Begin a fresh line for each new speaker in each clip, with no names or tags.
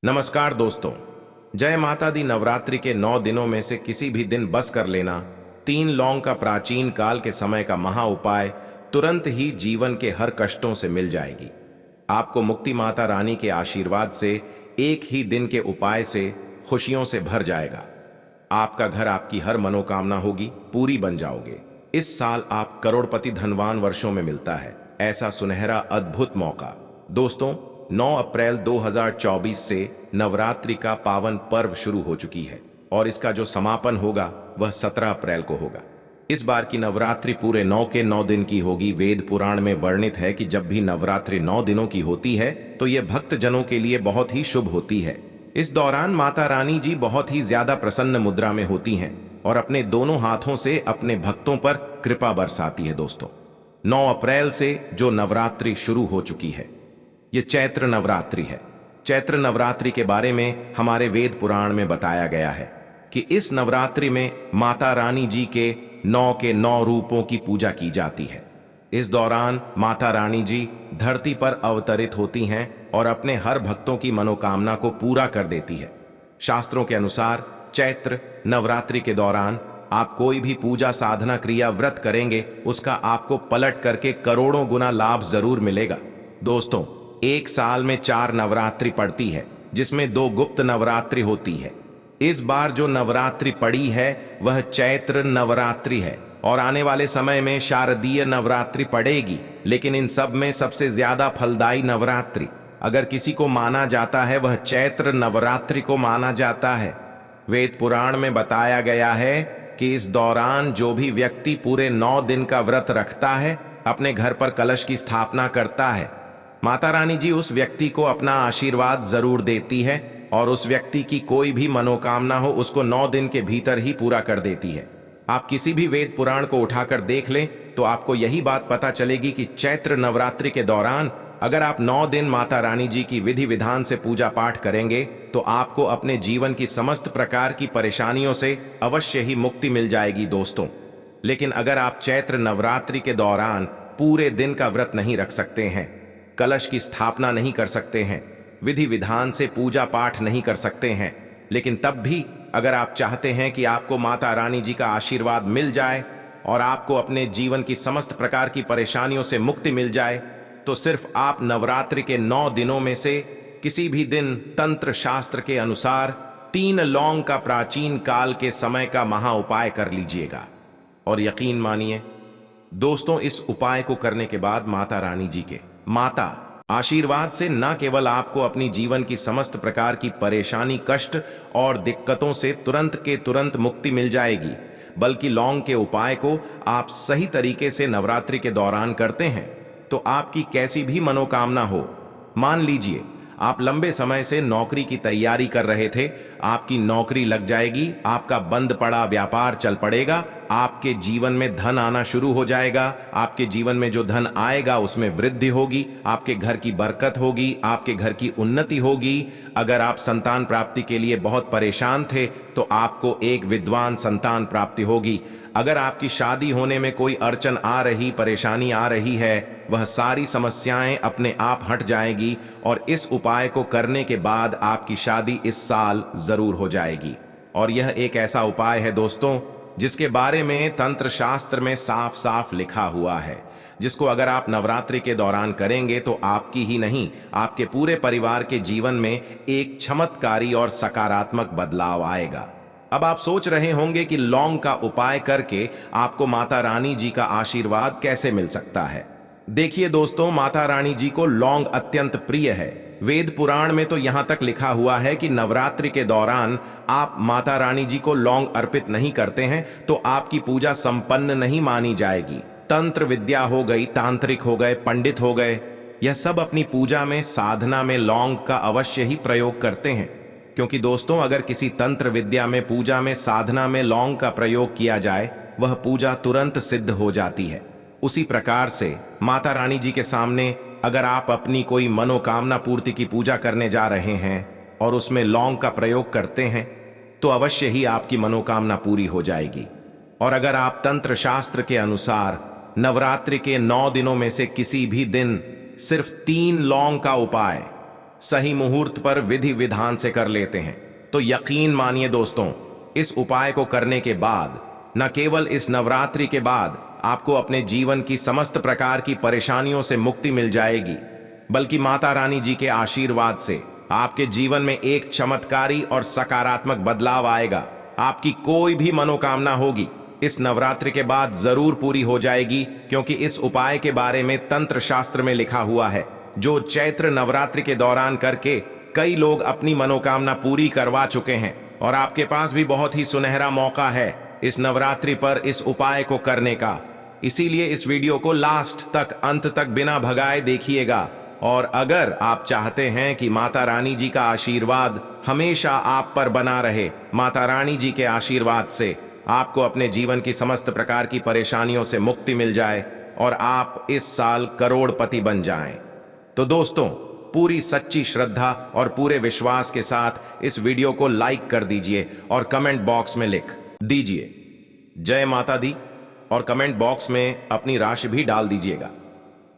नमस्कार दोस्तों। जय माता दी। नवरात्रि के 9 दिनों में से किसी भी दिन बस कर लेना 3 लौंग का प्राचीन काल के समय का महा उपाय तुरंत ही जीवन के हर कष्टों से मिल जाएगी। आपको मुक्ति माता रानी के आशीर्वाद से एक ही दिन के उपाय से खुशियों से भर जाएगा। आपका घर, आपकी हर मनोकामना होगी, पूरी बन जाओगे। इस साल आप करोड़पति धनवान वर्षों में मिलता है ऐसा सुनहरा अद्भुत मौका। दोस्तों, 9 अप्रैल 2024 से नवरात्रि का पावन पर्व शुरू हो चुकी है और इसका जो समापन होगा वह 17 अप्रैल को होगा। इस बार की नवरात्रि पूरे 9 के 9 दिन की होगी। वेद पुराण में वर्णित है कि जब भी नवरात्रि 9 दिनों की होती है तो यह भक्त जनों के लिए बहुत ही शुभ होती है। इस दौरान माता रानी जी बहुत ही ज्यादा प्रसन्न मुद्रा में होती हैं और अपने दोनों हाथों से अपने भक्तों पर कृपा बरसाती है। दोस्तों, 9 अप्रैल से जो नवरात्रि शुरू हो चुकी है ये चैत्र नवरात्रि है। चैत्र नवरात्रि के बारे में हमारे वेद पुराण में बताया गया है कि इस नवरात्रि में माता रानी जी के 9 रूपों की पूजा की जाती है। इस दौरान माता रानी जी धरती पर अवतरित होती हैं और अपने हर भक्तों की मनोकामना को पूरा कर देती है। शास्त्रों के अनुसार चैत्र नवरात्रि के दौरान आप कोई भी पूजा, साधना, क्रिया, व्रत करेंगे उसका आपको पलट करके करोड़ों गुना लाभ जरूर मिलेगा। दोस्तों, एक साल में 4 नवरात्रि पड़ती है जिसमें 2 गुप्त नवरात्रि होती है। इस बार जो नवरात्रि पड़ी है वह चैत्र नवरात्रि है और आने वाले समय में शारदीय नवरात्रि पड़ेगी। लेकिन इन सब में सबसे ज्यादा फलदायी नवरात्रि अगर किसी को माना जाता है वह चैत्र नवरात्रि को माना जाता है। वेद पुराण में बताया गया है कि इस दौरान जो भी व्यक्ति पूरे 9 दिन का व्रत रखता है, अपने घर पर कलश की स्थापना करता है, माता रानी जी उस व्यक्ति को अपना आशीर्वाद जरूर देती है और उस व्यक्ति की कोई भी मनोकामना हो उसको 9 दिन के भीतर ही पूरा कर देती है। आप किसी भी वेद पुराण को उठाकर देख लें तो आपको यही बात पता चलेगी कि चैत्र नवरात्रि के दौरान अगर आप 9 दिन माता रानी जी की विधि विधान से पूजा पाठ करेंगे तो आपको अपने जीवन की समस्त प्रकार की परेशानियों से अवश्य ही मुक्ति मिल जाएगी। दोस्तों, लेकिन अगर आप चैत्र नवरात्रि के दौरान पूरे दिन का व्रत नहीं रख सकते हैं, कलश की स्थापना नहीं कर सकते हैं, विधि विधान से पूजा पाठ नहीं कर सकते हैं, लेकिन तब भी अगर आप चाहते हैं कि आपको माता रानी जी का आशीर्वाद मिल जाए और आपको अपने जीवन की समस्त प्रकार की परेशानियों से मुक्ति मिल जाए, तो सिर्फ आप नवरात्रि के 9 दिनों में से किसी भी दिन तंत्र शास्त्र के अनुसार 3 लौंग का प्राचीन काल के समय का महा उपाय कर लीजिएगा। और यकीन मानिए दोस्तों, इस उपाय को करने के बाद माता रानी जी के आशीर्वाद से न केवल आपको अपनी जीवन की समस्त प्रकार की परेशानी, कष्ट और दिक्कतों से तुरंत के तुरंत मुक्ति मिल जाएगी, बल्कि लौंग के उपाय को आप सही तरीके से नवरात्रि के दौरान करते हैं तो आपकी कैसी भी मनोकामना हो, मान लीजिए आप लंबे समय से नौकरी की तैयारी कर रहे थे, आपकी नौकरी लग जाएगी, आपका बंद पड़ा व्यापार चल पड़ेगा, आपके जीवन में धन आना शुरू हो जाएगा, आपके जीवन में जो धन आएगा उसमें वृद्धि होगी, आपके घर की बरकत होगी, आपके घर की उन्नति होगी। अगर आप संतान प्राप्ति के लिए बहुत परेशान थे तो आपको एक विद्वान संतान प्राप्ति होगी। अगर आपकी शादी होने में कोई अड़चन आ रही, परेशानी आ रही है, वह सारी समस्याएं अपने आप हट जाएगी और इस उपाय को करने के बाद आपकी शादी इस साल जरूर हो जाएगी। और यह एक ऐसा उपाय है दोस्तों जिसके बारे में तंत्र शास्त्र में साफ साफ लिखा हुआ है, जिसको अगर आप नवरात्रि के दौरान करेंगे तो आपकी ही नहीं, आपके पूरे परिवार के जीवन में एक चमत्कारी और सकारात्मक बदलाव आएगा। अब आप सोच रहे होंगे कि लौंग का उपाय करके आपको माता रानी जी का आशीर्वाद कैसे मिल सकता है। देखिए दोस्तों, माता रानी जी को लौंग अत्यंत प्रिय है। वेद पुराण में तो यहां तक लिखा हुआ है कि नवरात्रि के दौरान आप माता रानी जी को लौंग अर्पित नहीं करते हैं तो आपकी पूजा संपन्न नहीं मानी जाएगी। तंत्र विद्या हो गई, तांत्रिक हो गए, पंडित हो गए, यह सब अपनी पूजा में, साधना में लौंग का अवश्य ही प्रयोग करते हैं, क्योंकि दोस्तों अगर किसी तंत्र विद्या में, पूजा में, साधना में लौंग का प्रयोग किया जाए वह पूजा तुरंत सिद्ध हो जाती है। उसी प्रकार से माता रानी जी के सामने अगर आप अपनी कोई मनोकामना पूर्ति की पूजा करने जा रहे हैं और उसमें लौंग का प्रयोग करते हैं तो अवश्य ही आपकी मनोकामना पूरी हो जाएगी। और अगर आप तंत्र शास्त्र के अनुसार नवरात्रि के 9 दिनों में से किसी भी दिन सिर्फ 3 लौंग का उपाय सही मुहूर्त पर विधि विधान से कर लेते हैं तो यकीन मानिए दोस्तों, इस उपाय को करने के बाद न केवल इस नवरात्रि के बाद आपको अपने जीवन की समस्त प्रकार की परेशानियों से मुक्ति मिल जाएगी, बल्कि माता रानी जी के आशीर्वाद से आपके जीवन में एक चमत्कारी और सकारात्मक बदलाव आएगा। आपकी कोई भी मनोकामना होगी इस नवरात्रि के बाद जरूर पूरी हो जाएगी, क्योंकि इस उपाय के बारे में तंत्र शास्त्र में लिखा हुआ है, जो चैत्र नवरात्रि के दौरान करके कई लोग अपनी मनोकामना पूरी करवा चुके हैं। और आपके पास भी बहुत ही सुनहरा मौका है इस नवरात्रि पर इस उपाय को करने का। इसीलिए इस वीडियो को लास्ट तक, अंत तक बिना भगाए देखिएगा। और अगर आप चाहते हैं कि माता रानी जी का आशीर्वाद हमेशा आप पर बना रहे, माता रानी जी के आशीर्वाद से आपको अपने जीवन की समस्त प्रकार की परेशानियों से मुक्ति मिल जाए और आप इस साल करोड़पति बन जाएं, तो दोस्तों पूरी सच्ची श्रद्धा और पूरे विश्वास के साथ इस वीडियो को लाइक कर दीजिए और कमेंट बॉक्स में लिख दीजिए जय माता दी, और कमेंट बॉक्स में अपनी राशि भी डाल दीजिएगा।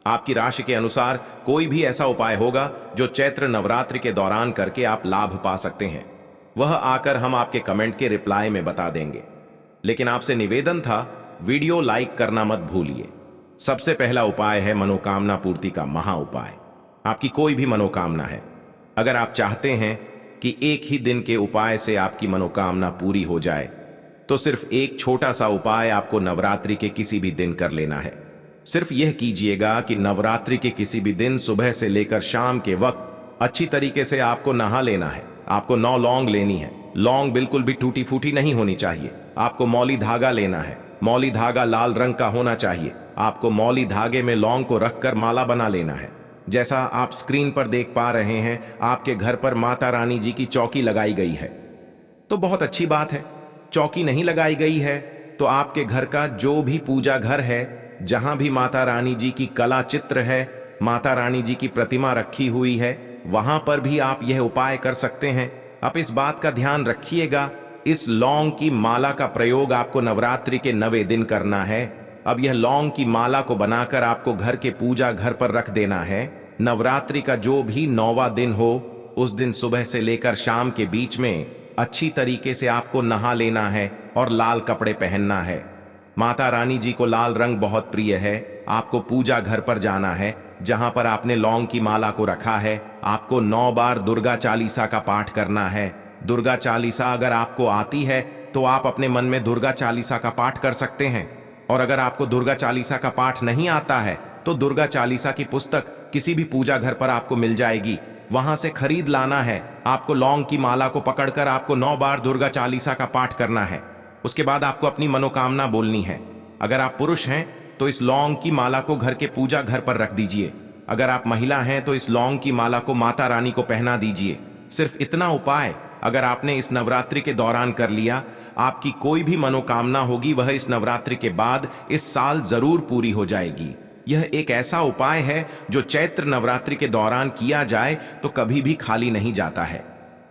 आपकी राशि के अनुसार कोई भी ऐसा उपाय होगा जो चैत्र नवरात्रि के दौरान करके आप लाभ पा सकते हैं, वह आकर हम आपके कमेंट के रिप्लाई में बता देंगे। लेकिन आपसे निवेदन था, वीडियो लाइक करना मत भूलिए। सबसे पहला उपाय है मनोकामना पूर्ति का महा उपाय। आपकी कोई भी मनोकामना है, अगर आप चाहते हैं कि एक ही दिन के उपाय से आपकी मनोकामना पूरी हो जाए, तो सिर्फ एक छोटा सा उपाय आपको नवरात्रि के किसी भी दिन कर लेना है। सिर्फ यह कीजिएगा कि नवरात्रि के किसी भी दिन सुबह से लेकर शाम के वक्त अच्छी तरीके से आपको नहा लेना है। आपको 9 लौंग लेनी है। लौंग बिल्कुल भी टूटी फूटी नहीं होनी चाहिए। आपको मौली धागा लेना है। मौली धागा लाल रंग का होना चाहिए। आपको मौली धागे में लौंग को रखकर माला बना लेना है। जैसा आप स्क्रीन पर देख पा रहे हैं, आपके घर पर माता रानी जी की चौकी लगाई गई है, तो बहुत अच्छी बात है। चौकी नहीं लगाई गई है तो आपके घर का जो भी पूजा घर है, जहां भी माता रानी जी की कला चित्र है, माता रानी जी की प्रतिमा रखी हुई है, वहां पर भी आप यह उपाय कर सकते हैं। आप इस बात का ध्यान रखिएगा, इस लौंग की माला का प्रयोग आपको नवरात्रि के 9वें दिन करना है। अब यह लौंग की माला को बनाकर आपको घर के पूजा घर पर रख देना है। नवरात्रि का जो भी 9वां दिन हो, उस दिन सुबह से लेकर शाम के बीच में अच्छी तरीके से आपको नहा लेना है और लाल कपड़े पहनना है। माता रानी जी को लाल रंग बहुत प्रिय है। आपको पूजा घर पर जाना है, जहां पर आपने लौंग की माला को रखा है। आपको 9 बार दुर्गा चालीसा का पाठ करना है। दुर्गा चालीसा अगर आपको आती है तो आप अपने मन में दुर्गा चालीसा का पाठ कर सकते हैं, और अगर आपको दुर्गा चालीसा का पाठ नहीं आता है तो दुर्गा चालीसा की पुस्तक किसी भी पूजा घर पर आपको मिल जाएगी, वहां से खरीद लाना है। आपको लौंग की माला को पकड़कर आपको 9 बार दुर्गा चालीसा का पाठ करना है। उसके बाद आपको अपनी मनोकामना बोलनी है। अगर आप पुरुष हैं तो इस लौंग की माला को घर के पूजा घर पर रख दीजिए। अगर आप महिला हैं तो इस लौंग की माला को माता रानी को पहना दीजिए। सिर्फ इतना उपाय अगर आपने इस नवरात्रि के दौरान कर लिया, आपकी कोई भी मनोकामना होगी वह इस नवरात्रि के बाद इस साल जरूर पूरी हो जाएगी। यह एक ऐसा उपाय है जो चैत्र नवरात्रि के दौरान किया जाए तो कभी भी खाली नहीं जाता है।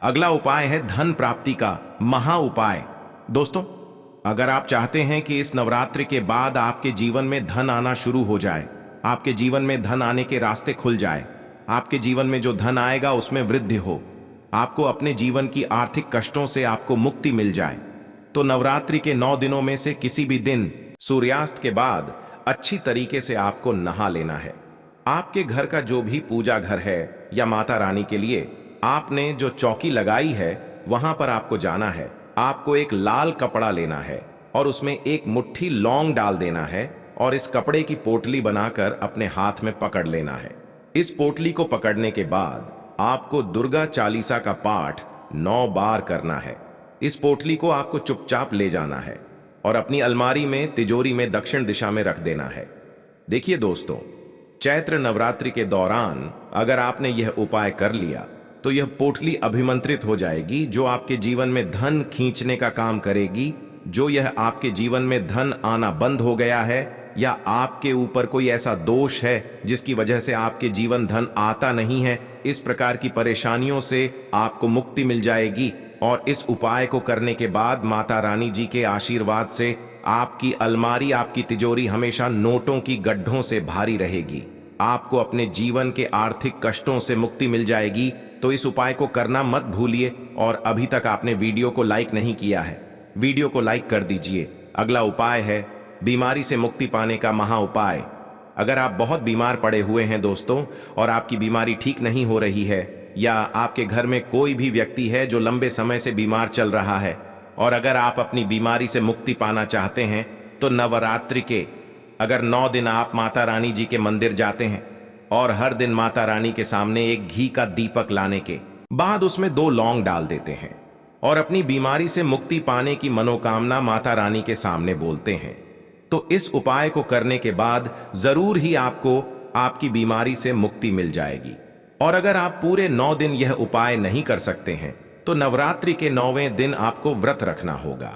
अगला उपाय है धन प्राप्ति का महा उपाय। दोस्तों, अगर आप चाहते हैं कि इस नवरात्रि के बाद आपके जीवन में धन आना शुरू हो जाए, आपके जीवन में धन आने के रास्ते खुल जाए, आपके जीवन में जो धन आएगा उसमें वृद्धि हो, आपको अपने जीवन की आर्थिक कष्टों से आपको मुक्ति मिल जाए, तो नवरात्रि के 9 दिनों में से किसी भी दिन सूर्यास्त के बाद अच्छी तरीके से आपको नहा लेना है। आपके घर का जो भी पूजा घर है या माता रानी के लिए आपने जो चौकी लगाई है, वहां पर आपको जाना है। आपको एक लाल कपड़ा लेना है और उसमें एक मुट्ठी लौंग डाल देना है और इस कपड़े की पोटली बनाकर अपने हाथ में पकड़ लेना है। इस पोटली को पकड़ने के बाद आपको दुर्गा चालीसा का पाठ 9 बार करना है। इस पोटली को आपको चुपचाप ले जाना है और अपनी अलमारी में, तिजोरी में दक्षिण दिशा में रख देना है। देखिए दोस्तों, चैत्र नवरात्रि के दौरान अगर आपने यह उपाय कर लिया तो यह पोटली अभिमंत्रित हो जाएगी, जो आपके जीवन में धन खींचने का काम करेगी। जो यह आपके जीवन में धन आना बंद हो गया है या आपके ऊपर कोई ऐसा दोष है जिसकी वजह से आपके जीवन धन आता नहीं है, इस प्रकार की परेशानियों से आपको मुक्ति मिल जाएगी। और इस उपाय को करने के बाद माता रानी जी के आशीर्वाद से आपकी अलमारी, आपकी तिजोरी हमेशा नोटों की गड्ढों से भारी रहेगी। आपको अपने जीवन के आर्थिक कष्टों से मुक्ति मिल जाएगी। तो इस उपाय को करना मत भूलिए। और अभी तक आपने वीडियो को लाइक नहीं किया है, वीडियो को लाइक कर दीजिए। अगला उपाय है बीमारी से मुक्ति पाने का महा उपाय। अगर आप बहुत बीमार पड़े हुए हैं दोस्तों, और आपकी बीमारी ठीक नहीं हो रही है, या आपके घर में कोई भी व्यक्ति है जो लंबे समय से बीमार चल रहा है, और अगर आप अपनी बीमारी से मुक्ति पाना चाहते हैं, तो नवरात्रि के अगर 9 दिन आप माता रानी जी के मंदिर जाते हैं और हर दिन माता रानी के सामने एक घी का दीपक लाने के बाद उसमें 2 लौंग डाल देते हैं और अपनी बीमारी से मुक्ति पाने की मनोकामना माता रानी के सामने बोलते हैं, तो इस उपाय को करने के बाद जरूर ही आपको आपकी बीमारी से मुक्ति मिल जाएगी। और अगर आप पूरे 9 दिन यह उपाय नहीं कर सकते हैं, तो नवरात्रि के 9वें दिन आपको व्रत रखना होगा।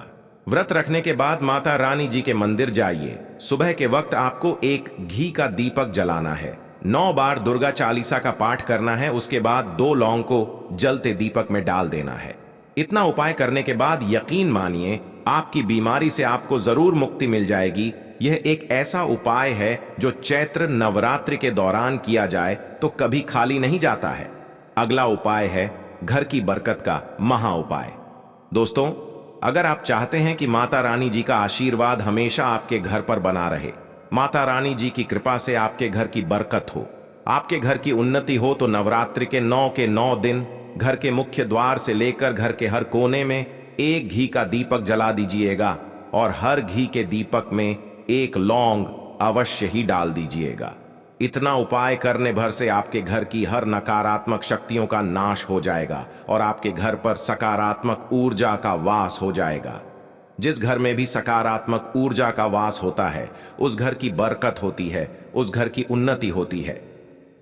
व्रत रखने के बाद माता रानी जी के मंदिर जाइए। सुबह के वक्त आपको एक घी का दीपक जलाना है, 9 बार दुर्गा चालीसा का पाठ करना है, उसके बाद 2 लौंग को जलते दीपक में डाल देना है। इतना उपाय करने के बाद यकीन मानिए आपकी बीमारी से आपको जरूर मुक्ति मिल जाएगी। यह एक ऐसा उपाय है जो चैत्र नवरात्रि के दौरान किया जाए तो कभी खाली नहीं जाता है। अगला उपाय है घर की बरकत का महा उपाय। दोस्तों, अगर आप चाहते हैं कि माता रानी जी का आशीर्वाद हमेशा आपके घर पर बना रहे, माता रानी जी की कृपा से आपके घर की बरकत हो, आपके घर की उन्नति हो, तो नवरात्रि के 9 दिन घर के मुख्य द्वार से लेकर घर के हर कोने में एक घी का दीपक जला दीजिएगा और हर घी के दीपक में एक लौंग अवश्य ही डाल दीजिएगा। इतना उपाय करने भर से आपके घर की हर नकारात्मक शक्तियों का नाश हो जाएगा और आपके घर पर सकारात्मक ऊर्जा का वास हो जाएगा। जिस घर में भी सकारात्मक ऊर्जा का वास होता है, उस घर की बरकत होती है, उस घर की उन्नति होती है।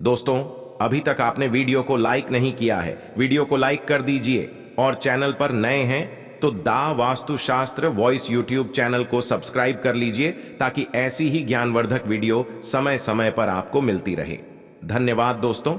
दोस्तों, अभी तक आपने वीडियो को लाइक नहीं किया है, वीडियो को लाइक कर दीजिए। और चैनल पर नए हैं तो दा वास्तुशास्त्र वॉइस यूट्यूब चैनल को सब्सक्राइब कर लीजिए, ताकि ऐसी ही ज्ञानवर्धक वीडियो समय समय पर आपको मिलती रहे। धन्यवाद दोस्तों।